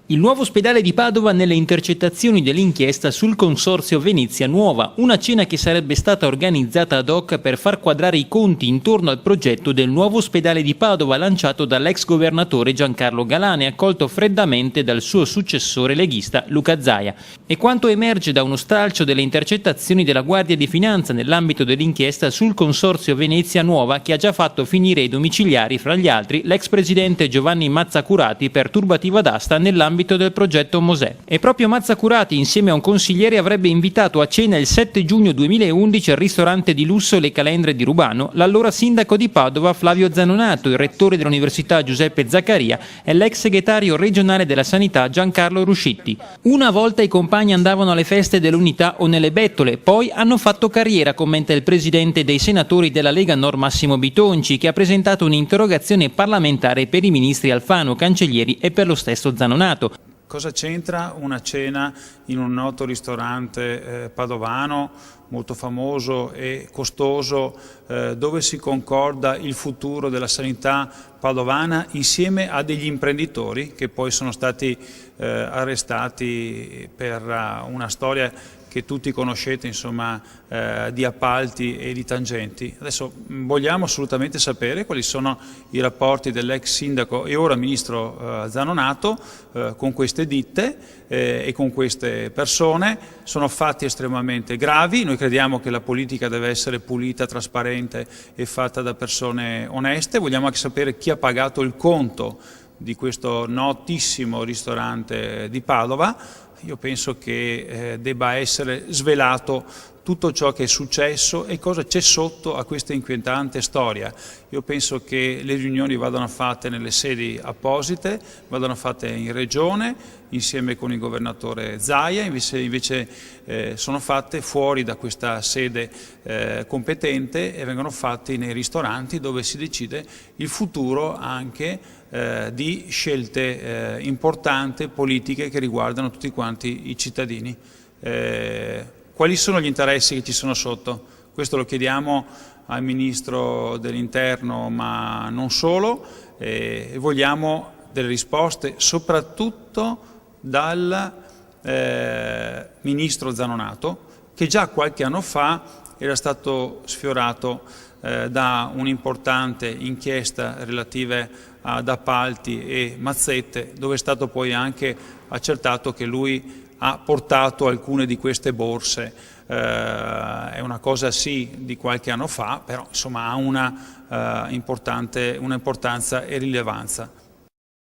Il nuovo ospedale di Padova nelle intercettazioni dell'inchiesta sul consorzio Venezia Nuova, una cena che sarebbe stata organizzata ad hoc per far quadrare i conti intorno al progetto del nuovo ospedale di Padova lanciato dall'ex governatore Giancarlo Galani, accolto freddamente dal suo successore leghista Luca Zaia. E quanto emerge da uno stralcio delle intercettazioni della Guardia di Finanza nell'ambito dell'inchiesta sul consorzio Venezia Nuova, che ha già fatto finire ai domiciliari, fra gli altri, l'ex presidente Giovanni Mazzacurati per turbativa d'asta nell'ambito del progetto Mosè. E proprio Mazzacurati, insieme a un consigliere, avrebbe invitato a cena il 7 giugno 2011 al ristorante di lusso Le Calendre di Rubano l'allora sindaco di Padova Flavio Zanonato, il rettore dell'Università Giuseppe Zaccaria e l'ex segretario regionale della Sanità Giancarlo Ruscitti. Una volta i compagni andavano alle feste dell'Unità o nelle bettole, poi hanno fatto carriera, commenta il presidente dei senatori della Lega Nord Massimo Bitonci, che ha presentato un'interrogazione parlamentare per i ministri Alfano, Cancellieri e per lo stesso Zanonato. Cosa c'entra una cena in un noto ristorante padovano, molto famoso e costoso, dove si concorda il futuro della sanità padovana insieme a degli imprenditori che poi sono stati arrestati per una storia che tutti conoscete, insomma, di appalti e di tangenti. Adesso vogliamo assolutamente sapere quali sono i rapporti dell'ex sindaco e ora ministro Zanonato con queste ditte e con queste persone. Sono fatti estremamente gravi. Noi crediamo che la politica deve essere pulita, trasparente e fatta da persone oneste. Vogliamo anche sapere chi ha pagato il conto di questo notissimo ristorante di Padova. Io penso che debba essere svelato tutto ciò che è successo e cosa c'è sotto a questa inquietante storia. Io penso che le riunioni vadano fatte nelle sedi apposite, vadano fatte in regione insieme con il governatore Zaia, invece sono fatte fuori da questa sede competente e vengono fatti nei ristoranti dove si decide il futuro anche di scelte importanti, politiche che riguardano tutti quanti i cittadini. Quali sono gli interessi che ci sono sotto? Questo lo chiediamo al Ministro dell'Interno, ma non solo, e vogliamo delle risposte soprattutto dal Ministro Zanonato, che già qualche anno fa era stato sfiorato da un'importante inchiesta relativa ad appalti e mazzette, dove è stato poi anche accertato che lui ha portato alcune di queste borse. È una cosa sì di qualche anno fa, però insomma ha una importanza e rilevanza.